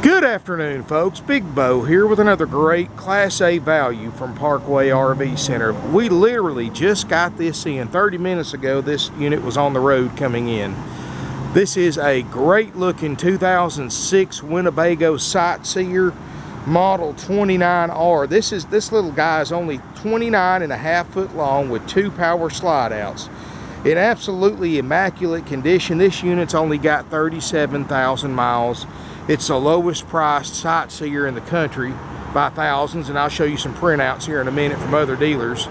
Good afternoon, folks. Big Bo here with another great Class A value from Parkway RV Center. We literally just got this in 30 minutes ago. This unit was on the road coming in. This is a great looking 2006 Winnebago Sightseer model 29R. This little guy is only 29.5 foot long with 2 power slide outs. In absolutely immaculate condition. This unit's only got 37,000 miles. It's the lowest priced Sightseer in the country by thousands, and I'll show you some printouts here in a minute from other dealers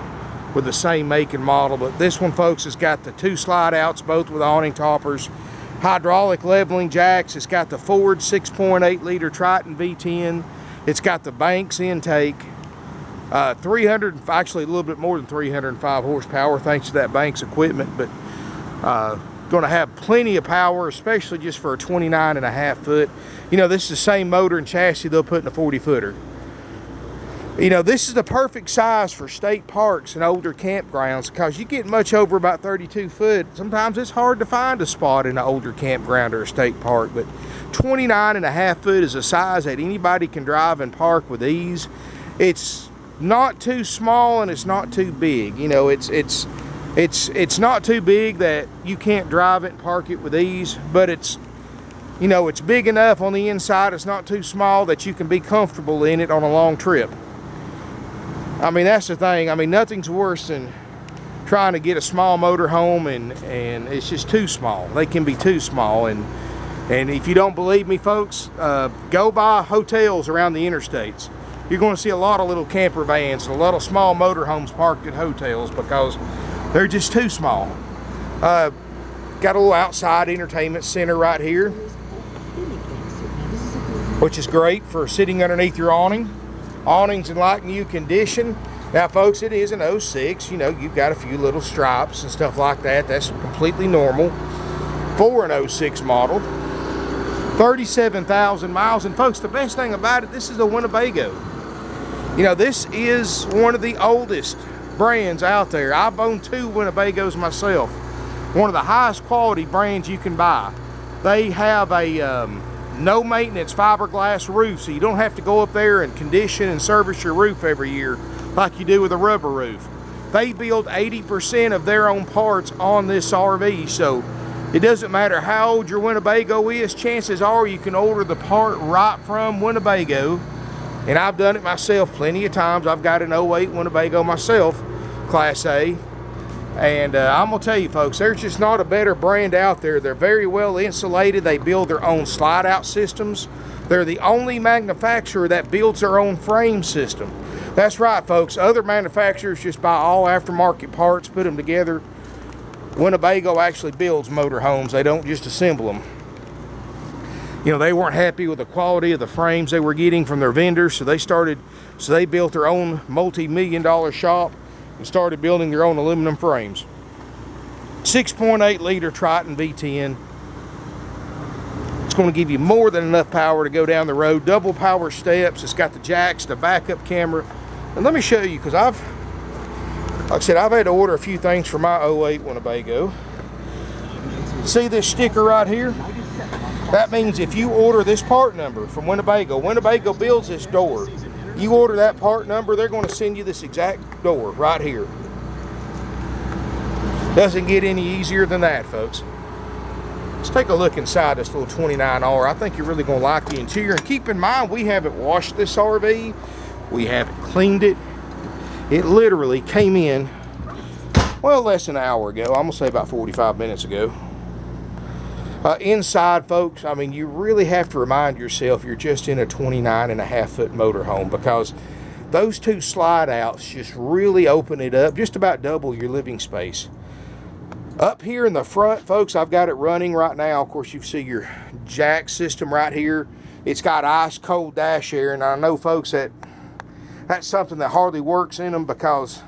with the same make and model. But this one, folks, has got the 2 slide outs, both with awning toppers, hydraulic leveling jacks. It's got the Ford 6.8 liter Triton V-10. It's got the Banks intake, 300, actually a little bit more than 305 horsepower thanks to that Banks equipment, but going to have plenty of power, especially just for a 29.5 foot. You know, this is the same motor and chassis they'll put in a 40 footer. You know, this is the perfect size for state parks and older campgrounds, because you get much over about 32 foot. Sometimes it's hard to find a spot in an older campground or a state park, but 29.5 foot is a size that anybody can drive and park with ease. It's not too small and it's not too big. You know, it's not too big that you can't drive it and park it with ease, but it's, you know, it's big enough on the inside. It's not too small that you can be comfortable in it on a long trip. I mean, that's the thing. I mean, nothing's worse than trying to get a small motor home and it's just too small. They can be too small. And if you don't believe me, folks, go by hotels around the interstates. You're going to see a lot of little camper vans and a lot of small motorhomes parked at hotels because they're just too small. Got a little outside entertainment center right here, which is great for sitting underneath your awning. Awning's in like new condition. Now, folks, it is an 06. You know, you've got a few little stripes and stuff like that. That's completely normal for an 06 model. 37,000 miles. And, folks, the best thing about it, this is a Winnebago. You know, this is one of the oldest brands out there. I've owned 2 Winnebagos myself. One of the highest quality brands you can buy. They have a no maintenance fiberglass roof, so you don't have to go up there and condition and service your roof every year like you do with a rubber roof. They build 80% of their own parts on this RV, so it doesn't matter how old your Winnebago is. Chances are you can order the part right from Winnebago. And I've done it myself plenty of times. I've got an 08 Winnebago myself, Class A. And I'm going to tell you, folks, there's just not a better brand out there. They're very well insulated. They build their own slide-out systems. They're the only manufacturer that builds their own frame system. That's right, folks. Other manufacturers just buy all aftermarket parts, put them together. Winnebago actually builds motorhomes. They don't just assemble them. You know, they weren't happy with the quality of the frames they were getting from their vendors, so they built their own multi-million-dollar shop and started building their own aluminum frames. 6.8 liter Triton V-10. It's going to give you more than enough power to go down the road. Double power steps. It's got the jacks, the backup camera. And let me show you, because like I said, I've had to order a few things for my 08 Winnebago. See this sticker right here? That means if you order this part number from Winnebago, Winnebago builds this door. You order that part number, they're going to send you this exact door right here. Doesn't get any easier than that, folks. Let's take a look inside this little 29R. I think you're really going to like the interior. And keep in mind, we haven't washed this RV. We haven't cleaned it. It literally came in, well, less than an hour ago. I'm going to say about 45 minutes ago. Inside, folks, I mean, you really have to remind yourself you're just in a 29.5 foot motorhome, because those 2 slide outs just really open it up, just about double your living space. Up here in the front, folks, I've got it running right now. Of course, you see your jack system right here. It's got ice cold dash air, and I know, folks, that's something that hardly works in them, because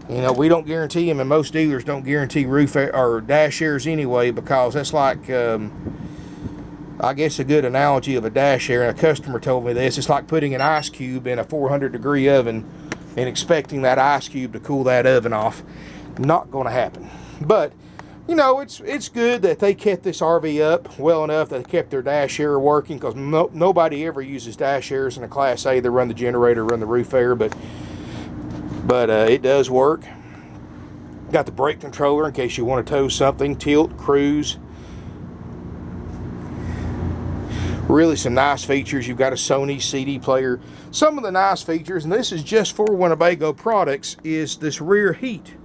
you know, we don't guarantee them, and most dealers don't guarantee roof or dash airs anyway, because that's like, I guess a good analogy of a dash air, and a customer told me this, it's like putting an ice cube in a 400-degree oven and expecting that ice cube to cool that oven off. Not going to happen. But you know, it's good that they kept this RV up well enough that they kept their dash air working, because nobody ever uses dash airs in a Class A. They run the generator, run the roof air, but it does work. Got the brake controller in case you want to tow something, tilt, cruise. Really some nice features. You've got a Sony CD player. Some of the nice features, and this is just for Winnebago products, is this rear heat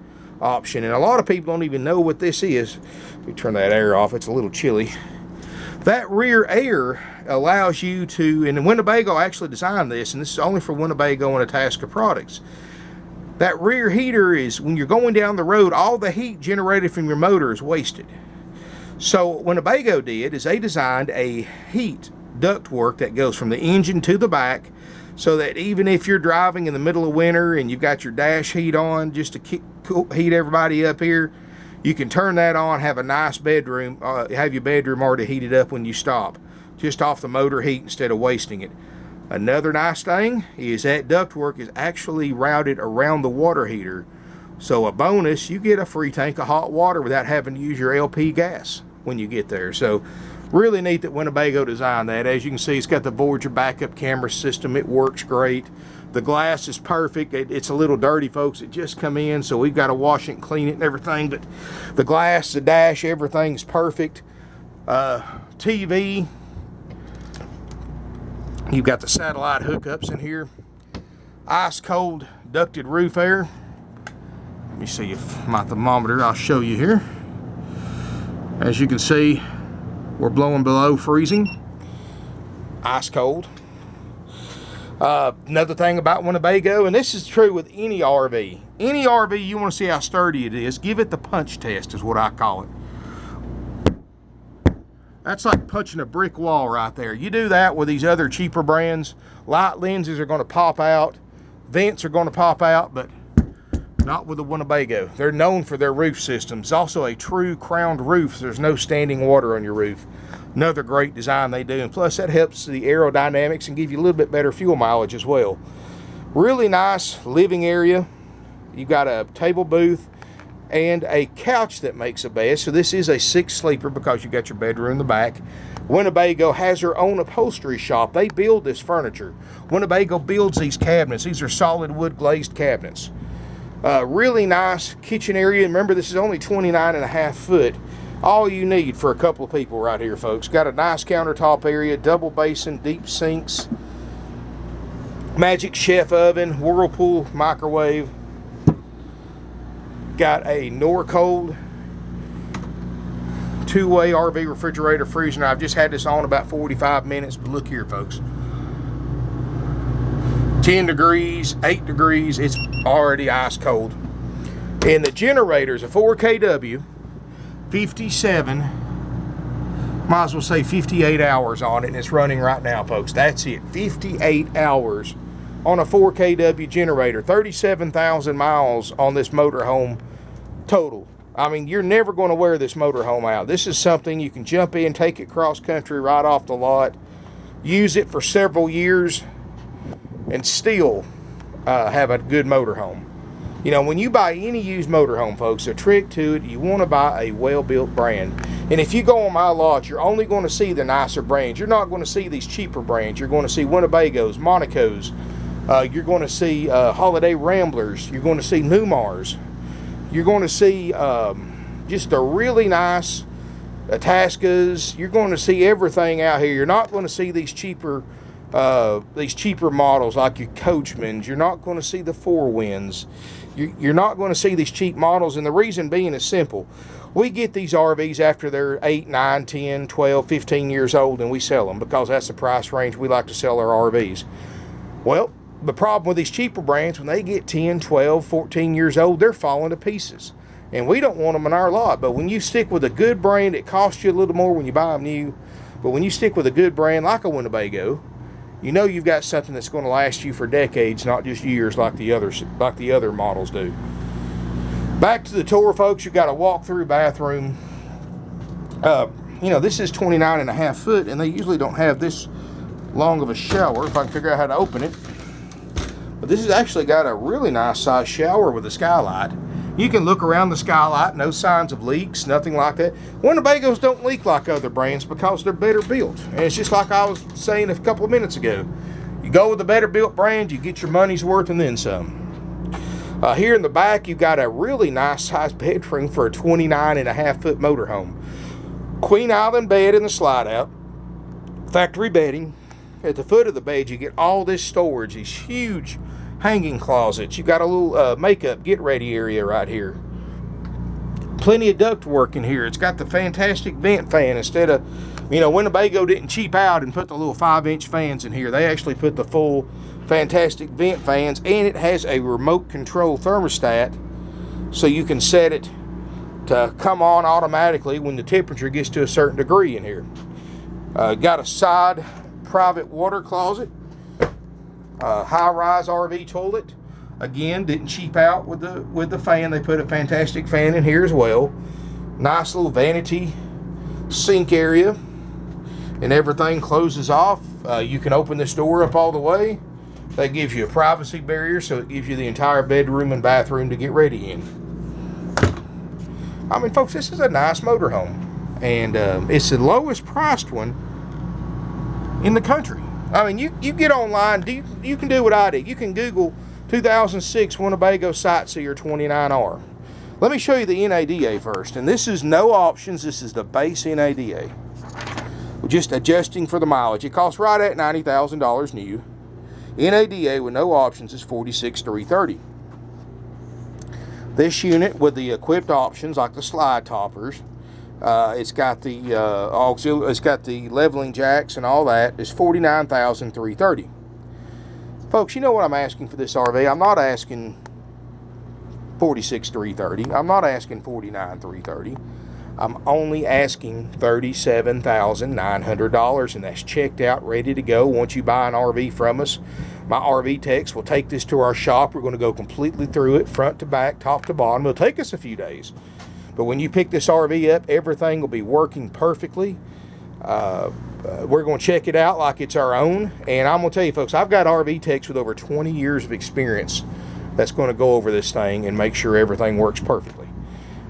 option. And a lot of people don't even know what this is. Let me turn that air off. It's a little chilly. That rear air allows you to, and Winnebago actually designed this, and this is only for Winnebago and Itasca products. That rear heater is, when you're going down the road, all the heat generated from your motor is wasted. So what Winnebago did is they designed a heat ductwork that goes from the engine to the back, so that even if you're driving in the middle of winter and you've got your dash heat on just to heat everybody up here, you can turn that on, have a nice bedroom, have your bedroom already heated up when you stop, just off the motor heat instead of wasting it. Another nice thing is that ductwork is actually routed around the water heater. So a bonus, you get a free tank of hot water without having to use your LP gas when you get there. So really neat that Winnebago designed that. As you can see, it's got the Voyager backup camera system. It works great. The glass is perfect. It's a little dirty, folks. It just come in, so we've got to wash it and clean it and everything. But the glass, the dash, everything's perfect. TV. You've got the satellite hookups in here. Ice cold ducted roof air. Let me see if my thermometer, I'll show you here. As you can see, we're blowing below freezing. Ice cold. Another thing about Winnebago, and this is true with any RV. Any RV, you want to see how sturdy it is, give it the punch test is what I call it. That's like punching a brick wall right there. You do that with these other cheaper brands, light lenses are going to pop out, vents are going to pop out, but not with the Winnebago. They're known for their roof systems. It's also a true crowned roof, so there's no standing water on your roof. Another great design they do, and plus that helps the aerodynamics and give you a little bit better fuel mileage as well. Really nice living area. You've got a table booth and a couch that makes a bed. So this is a 6-sleeper because you got your bedroom in the back. Winnebago has their own upholstery shop. They build this furniture. Winnebago builds these cabinets. These are solid wood glazed cabinets. Really nice kitchen area. Remember, this is only 29.5 foot. All you need for a couple of people right here, folks. Got a nice countertop area, double basin, deep sinks, Magic Chef oven, Whirlpool microwave. Got a Norcold 2-way RV refrigerator freezer. Now, I've just had this on about 45 minutes, but look here, folks. 10 degrees, 8 degrees, it's already ice cold. And the generator's a 4kW, 57, might as well say 58 hours on it, and it's running right now, folks. That's it, 58 hours on a 4kW generator, 37,000 miles on this motorhome total. I mean, you're never going to wear this motorhome out. This is something you can jump in, take it cross country right off the lot, use it for several years, and still have a good motorhome. You know, when you buy any used motorhome, folks, a trick to it, you want to buy a well-built brand. And if you go on my lot, you're only going to see the nicer brands. You're not going to see these cheaper brands. You're going to see Winnebagos, Monacos. You're going to see Holiday Ramblers. You're going to see Newmars. You're going to see just a really nice Itascas. You're going to see everything out here. You're not going to see these cheaper models like your Coachmans. You're not going to see the Four Winds. You're not going to see these cheap models, and the reason being is simple. We get these RVs after they're 8, 9, 10, 12, 15 years old, and we sell them because that's the price range we like to sell our RVs. Well, the problem with these cheaper brands, when they get 10, 12, 14 years old, they're falling to pieces. And we don't want them in our lot. But when you stick with a good brand, it costs you a little more when you buy them new. But when you stick with a good brand like a Winnebago, you know you've got something that's going to last you for decades, not just years like the other models do. Back to the tour, folks. You've got a walk-through bathroom. You know, this is 29.5 foot, and they usually don't have this long of a shower, if I can figure out how to open it. But this has actually got a really nice size shower with a skylight. You can look around the skylight, no signs of leaks, nothing like that. Winnebagos don't leak like other brands because they're better built. And it's just like I was saying a couple of minutes ago. You go with a better built brand, you get your money's worth and then some. Here in the back, you've got a really nice sized bedroom for a 29.5-foot motorhome. Queen Island bed in the slide out. Factory bedding. At the foot of the bed, you get all this storage, these huge hanging closets. You've got a little makeup get ready area right here. Plenty of duct work in here. It's got the fantastic vent fan instead of, Winnebago didn't cheap out and put the little 5-inch fans in here. They actually put the full fantastic vent fans, and it has a remote control thermostat so you can set it to come on automatically when the temperature gets to a certain degree in here. Got a side private water closet. High-rise RV toilet. Again, didn't cheap out with the fan. They put a fantastic fan in here as well. Nice little vanity sink area, and everything closes off. You can open this door up all the way. That gives you a privacy barrier, so it gives you the entire bedroom and bathroom to get ready in. I mean, folks, this is a nice motorhome, and it's the lowest priced one in the country. I mean, you get online, you can do what I did. You can Google 2006 Winnebago Sightseer 29R. Let me show you the NADA first. And this is no options. This is the base NADA. We're just adjusting for the mileage. It costs right at $90,000 new. NADA with no options is $46,330. This unit with the equipped options like the slide toppers, it's got the auxiliary, it's got the leveling jacks and all that, is $49,330. Folks, you know what I'm asking for this RV? I'm not asking $46,330. I'm not asking $49,330. I'm only asking $37,900, and that's checked out, ready to go. Once you buy an RV from us, my RV techs will take this to our shop. We're going to go completely through it, front to back, top to bottom. It'll take us a few days. But when you pick this RV up, everything will be working perfectly. We're going to check it out like it's our own. And I'm going to tell you, folks, I've got RV techs with over 20 years of experience that's going to go over this thing and make sure everything works perfectly.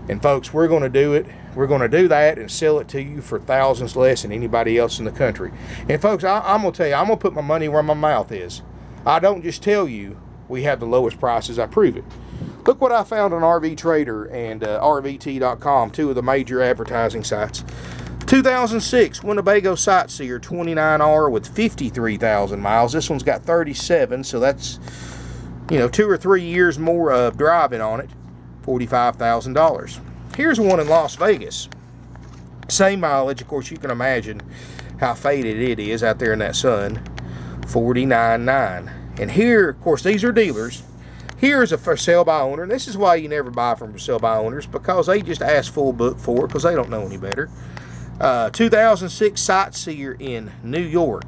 And, folks, we're going to do it. We're going to do that and sell it to you for thousands less than anybody else in the country. And, folks, I'm going to tell you, I'm going to put my money where my mouth is. I don't just tell you we have the lowest prices. I prove it. Look what I found on RV Trader and RVT.com, two of the major advertising sites. 2006 Winnebago Sightseer 29R with 53,000 miles. This one's got 37, so that's, 2 or 3 years more of driving on it. $45,000. Here's one in Las Vegas. Same mileage. Of course, you can imagine how faded it is out there in that sun. $49,900. And here, of course, these are dealers. Here is a for sale by owner. And this is why you never buy from for sale by owners, because they just ask full book for it because they don't know any better. 2006 Sightseer in New York.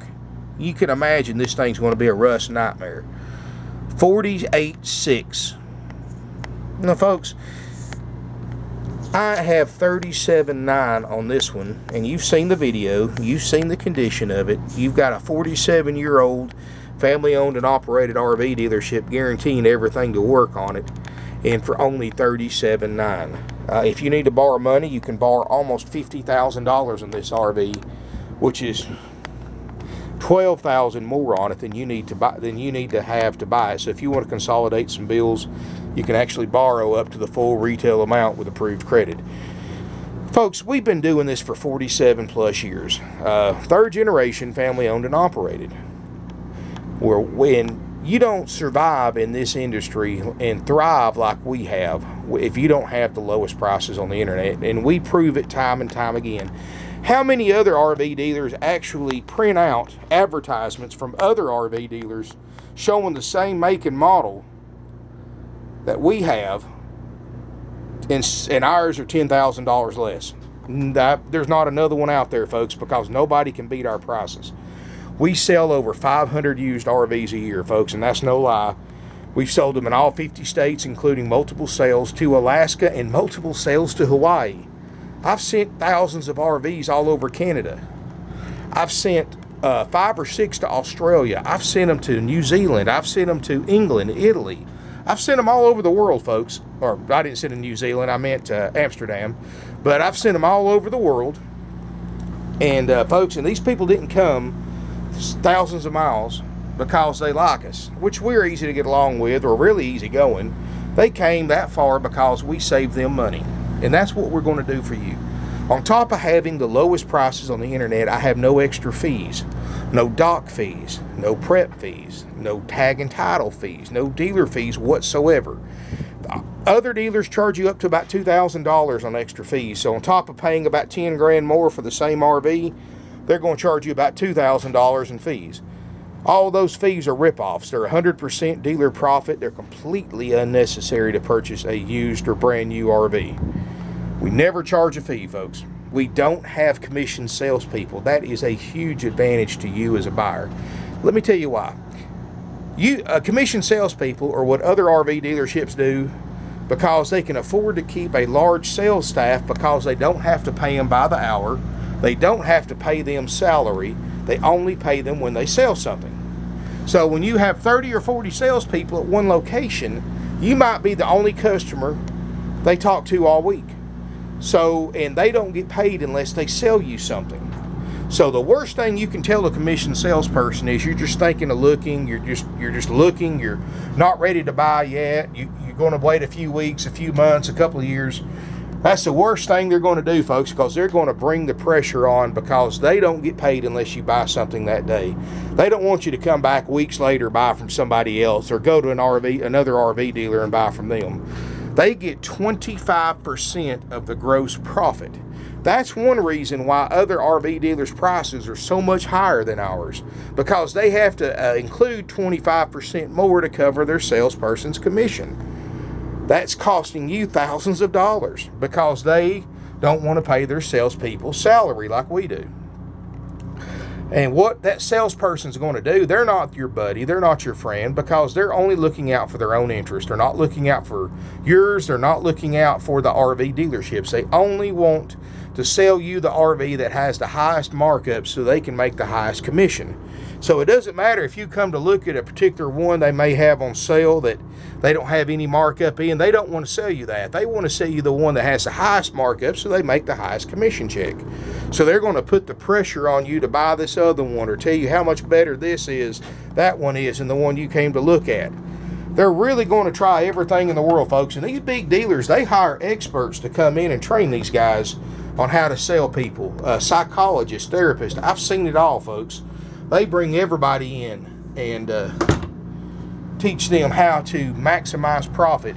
You can imagine this thing's going to be a rust nightmare. $48,600. Now, folks, I have $37,900 on this one, and you've seen the video. You've seen the condition of it. You've got a 47-year-old family-owned and operated RV dealership guaranteeing everything to work on it, and for only $37,900. If you need to borrow money, you can borrow almost $50,000 on this RV, which is $12,000 more on it than you need to buy, have to buy it. So if you want to consolidate some bills, you can actually borrow up to the full retail amount with approved credit. Folks, we've been doing this for 47 plus years. Third generation, family owned and operated. Where when you don't survive in this industry and thrive like we have if you don't have the lowest prices on the internet, and we prove it time and time again. How many other RV dealers actually print out advertisements from other RV dealers showing the same make and model that we have, and ours are $10,000 less? There's not another one out there, folks, because nobody can beat our prices. We sell over 500 used RVs a year, folks, and that's no lie. We've sold them in all 50 states, including multiple sales to Alaska and multiple sales to Hawaii. I've sent thousands of RVs all over Canada. I've sent 5 or 6 to Australia. I've sent them to New Zealand. I've sent them to England, Italy. I've sent them all over the world, folks. Or I didn't send them to New Zealand, I meant Amsterdam. But I've sent them all over the world. And folks, and these people didn't come thousands of miles because they like us, which we're easy to get along with, or really easy going. They came that far because we saved them money. And that's what we're going to do for you. On top of having the lowest prices on the internet, I have no extra fees. No dock fees, no prep fees, no tag and title fees, no dealer fees whatsoever. Other dealers charge you up to about $2,000 on extra fees. So on top of paying about 10 grand more for the same RV, they're going to charge you about $2,000 in fees. All those fees are ripoffs. They're 100% dealer profit. They're completely unnecessary to purchase a used or brand new RV. We never charge a fee, folks. We don't have commissioned salespeople. That is a huge advantage to you as a buyer. Let me tell you why. Commissioned salespeople are what other RV dealerships do because they can afford to keep a large sales staff because they don't have to pay them by the hour. They don't have to pay them salary. They only pay them when they sell something. So when you have 30 or 40 salespeople at one location, you might be the only customer they talk to all week. So, and they don't get paid unless they sell you something. So the worst thing you can tell a commissioned salesperson is you're just thinking of looking, you're just looking, you're not ready to buy yet, you're going to wait a few weeks, a few months, a couple of years. That's the worst thing they're going to do, folks, because they're going to bring the pressure on because they don't get paid unless you buy something that day. They don't want you to come back weeks later, buy from somebody else, or go to another RV dealer and buy from them. They get 25% of the gross profit. That's one reason why other RV dealers' prices are so much higher than ours, because they have to include 25% more to cover their salesperson's commission. That's costing you thousands of dollars because they don't want to pay their salespeople salary like we do. And what that salesperson's going to do, they're not your buddy, they're not your friend, because they're only looking out for their own interest. They're not looking out for yours. They're not looking out for the RV dealerships. They only want to sell you the RV that has the highest markup so they can make the highest commission. So it doesn't matter if you come to look at a particular one they may have on sale that they don't have any markup in. They don't want to sell you that. They want to sell you the one that has the highest markup so they make the highest commission check. So they're going to put the pressure on you to buy this other one or tell you how much better this is, that one is, than the one you came to look at. They're really going to try everything in the world, folks. And these big dealers, they hire experts to come in and train these guys on how to sell people. Psychologists, therapists. I've seen it all, folks. They bring everybody in and teach them how to maximize profit.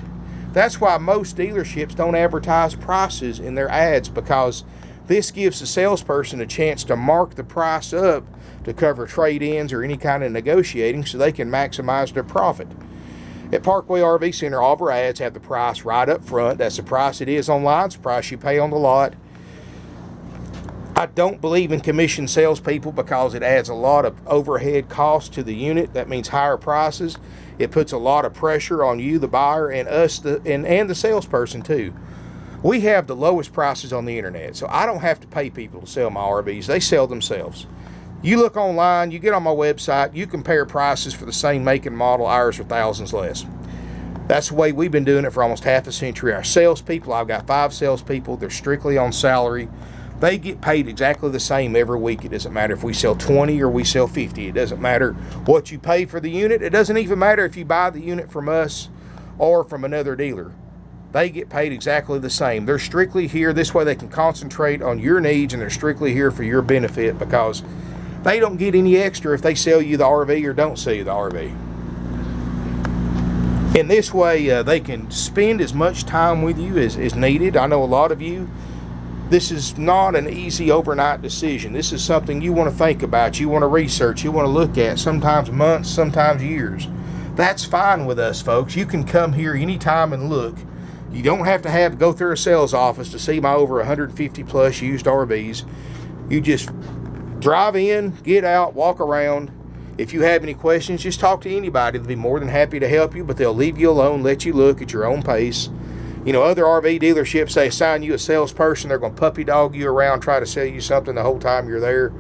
That's why most dealerships don't advertise prices in their ads, because this gives the salesperson a chance to mark the price up to cover trade-ins or any kind of negotiating so they can maximize their profit. At Parkway RV Center, all of our ads have the price right up front. That's the price it is online. It's the price you pay on the lot. I don't believe in commission salespeople because it adds a lot of overhead cost to the unit. That means higher prices. It puts a lot of pressure on you, the buyer, and us, and the salesperson too. We have the lowest prices on the internet, so I don't have to pay people to sell my RVs. They sell themselves. You look online, you get on my website, you compare prices for the same make and model. Ours are thousands less. That's the way we've been doing it for almost half a century. Our salespeople, I've got 5 salespeople. They're strictly on salary. They get paid exactly the same every week. It doesn't matter if we sell 20 or we sell 50. It doesn't matter what you pay for the unit. It doesn't even matter if you buy the unit from us or from another dealer. They get paid exactly the same. They're strictly here. This way they can concentrate on your needs, and they're strictly here for your benefit because they don't get any extra if they sell you the RV or don't sell you the RV. In this way, they can spend as much time with you as needed. I know a lot of you, this is not an easy overnight decision. This is something you want to think about, you want to research, you want to look at, sometimes months, sometimes years. That's fine with us, folks. You can come here anytime and look. You don't have to go through a sales office to see my over 150 plus used RVs. You just drive in, get out, walk around. If you have any questions, just talk to anybody. They'll be more than happy to help you, but they'll leave you alone, let you look at your own pace. You know, other RV dealerships, they assign you a salesperson. They're going to puppy dog you around, try to sell you something the whole time you're there.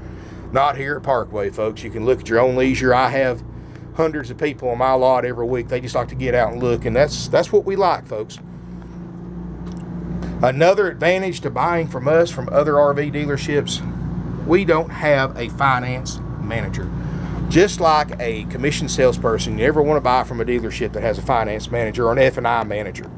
Not here at Parkway, folks. You can look at your own leisure. I have hundreds of people on my lot every week. They just like to get out and look, and that's what we like, folks. Another advantage to buying from us from other RV dealerships, we don't have a finance manager. Just like a commission salesperson, you never want to buy from a dealership that has a finance manager or an F&I manager.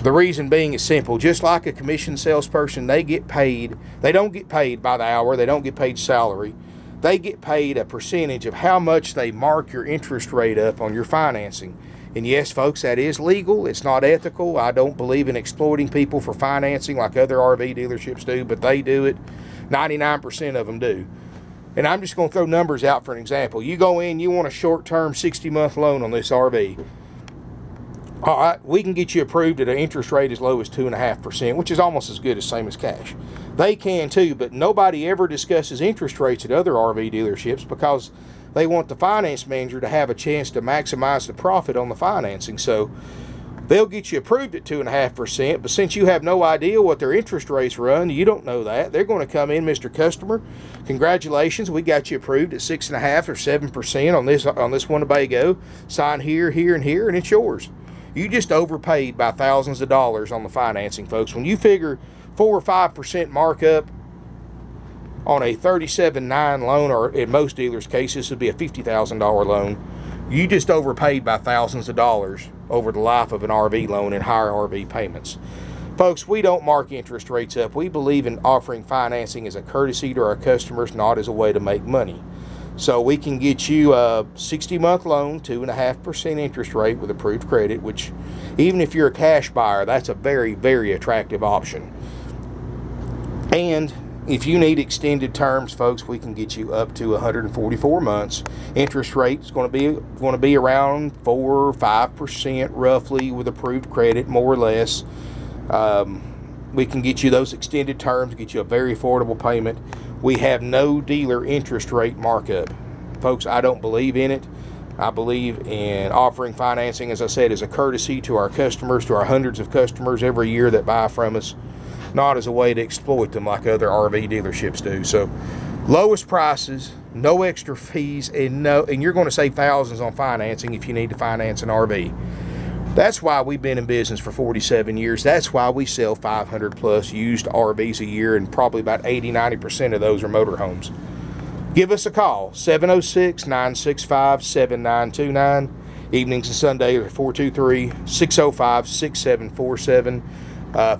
The reason being is simple. Just like a commission salesperson, they get paid. They don't get paid by the hour. They don't get paid salary. They get paid a percentage of how much they mark your interest rate up on your financing. And yes, folks, that is legal. It's not ethical. I don't believe in exploiting people for financing like other RV dealerships do, but they do it. 99% of them do. And I'm just going to throw numbers out for an example. You go in, you want a short-term 60-month loan on this RV. All right, we can get you approved at an interest rate as low as 2.5%, which is almost as good as same as cash. They can too, but nobody ever discusses interest rates at other RV dealerships because they want the finance manager to have a chance to maximize the profit on the financing. So they'll get you approved at 2.5%, but since you have no idea what their interest rates run, you don't know that. They're going to come in, Mr. Customer, congratulations, we got you approved at 6.5 or 7% on this Winnebago. Sign here, here, and here, and it's yours. You just overpaid by thousands of dollars on the financing, folks. When you figure 4 or 5% markup on a 37.9 loan, or in most dealers' cases, would be a $50,000 loan, you just overpaid by thousands of dollars over the life of an RV loan and higher RV payments. Folks, we don't mark interest rates up. We believe in offering financing as a courtesy to our customers, not as a way to make money. So we can get you a 60-month loan, 2.5% interest rate with approved credit, which even if you're a cash buyer, that's a very, very attractive option. And if you need extended terms, folks, we can get you up to 144 months. Interest rate is going to be around 4 or 5% roughly with approved credit, more or less. We can get you those extended terms, get you a very affordable payment. We have no dealer interest rate markup. Folks, I don't believe in it. I believe in offering financing, as I said, as a courtesy to our customers, to our hundreds of customers every year that buy from us, not as a way to exploit them like other RV dealerships do. So, lowest prices, no extra fees, and you're going to save thousands on financing if you need to finance an RV. That's why we've been in business for 47 years. That's why we sell 500 plus used RVs a year, and probably about 80-90% of those are motorhomes. Give us a call, 706-965-7929. Evenings and Sundays are 423-605-6747.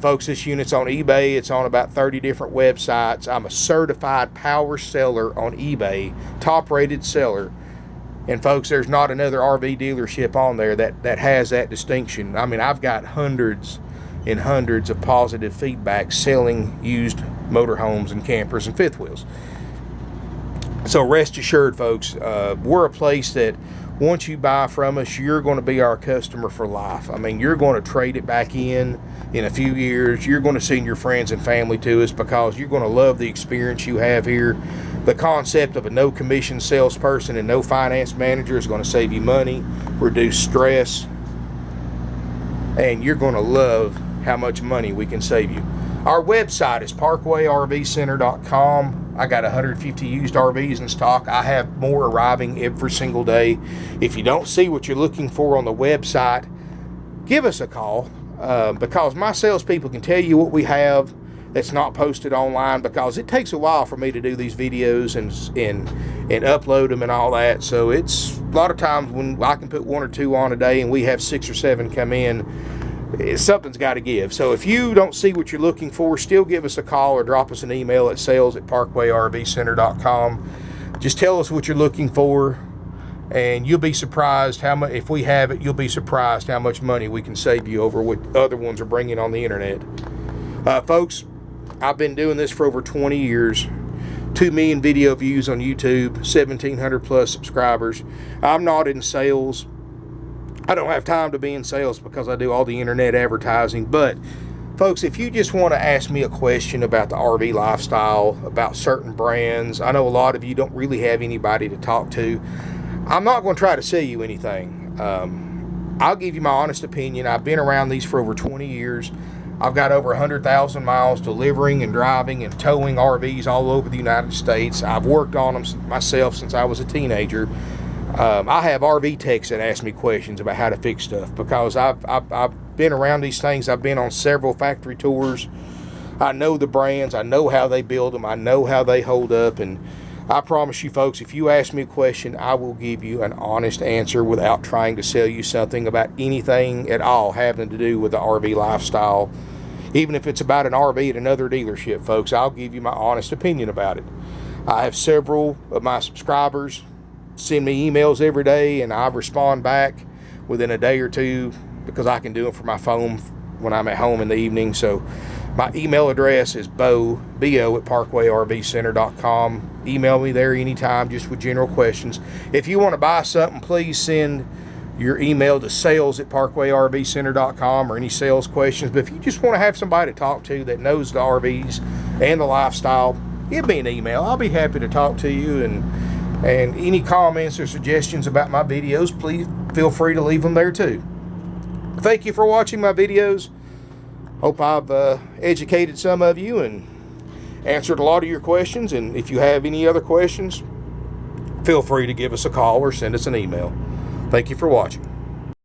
Folks, this unit's on eBay. It's on about 30 different websites. I'm a certified power seller on eBay, top-rated seller. And folks, there's not another RV dealership on there that has that distinction. I mean, I've got hundreds and hundreds of positive feedback selling used motorhomes and campers and fifth wheels. So rest assured, folks, we're a place that once you buy from us, you're going to be our customer for life. I mean, you're going to trade it back in a few years. You're going to send your friends and family to us because you're going to love the experience you have here. The concept of a no commission salesperson and no finance manager is going to save you money, reduce stress, and you're going to love how much money we can save you. Our website is parkwayrvcenter.com. I got 150 used RVs in stock. I have more arriving every single day. If you don't see what you're looking for on the website, give us a call because my salespeople can tell you what we have that's not posted online, because it takes a while for me to do these videos and upload them and all that. So it's a lot of times when I can put 1 or 2 on a day and we have 6 or 7 come in, something's got to give. So if you don't see what you're looking for, still give us a call or drop us an email at sales@parkwayrvcenter.com. Just tell us what you're looking for, and you'll be surprised how much, if we have it, you'll be surprised how much money we can save you over what other ones are bringing on the internet. Folks, I've been doing this for over 20 years. 2 million video views on YouTube, 1,700 plus subscribers. I'm not in sales. I don't have time to be in sales because I do all the internet advertising. But, folks, if you just want to ask me a question about the RV lifestyle, about certain brands, I know a lot of you don't really have anybody to talk to. I'm not going to try to sell you anything. I'll give you my honest opinion. I've been around these for over 20 years. I've got over 100,000 miles delivering and driving and towing RVs all over the United States. I've worked on them myself since I was a teenager. I have RV techs that ask me questions about how to fix stuff, because I've been around these things. I've been on several factory tours. I know the brands. I know how they build them. I know how they hold up. And I promise you folks, if you ask me a question, I will give you an honest answer without trying to sell you something about anything at all having to do with the RV lifestyle. Even if it's about an RV at another dealership, folks, I'll give you my honest opinion about it. I have several of my subscribers send me emails every day, and I respond back within a day or two, because I can do it from my phone when I'm at home in the evening. So my email address is bo at parkway-rv-center.com. Email me there anytime, just with general questions. If you want to buy something, please send your email to sales@parkway-rv-center.com, or any sales questions. But if you just want to have somebody to talk to that knows the RVs and the lifestyle, give me an email. I'll be happy to talk to you. And any comments or suggestions about my videos, please feel free to leave them there too. Thank you for watching my videos. Hope I've educated some of you and answered a lot of your questions. And if you have any other questions, feel free to give us a call or send us an email. Thank you for watching.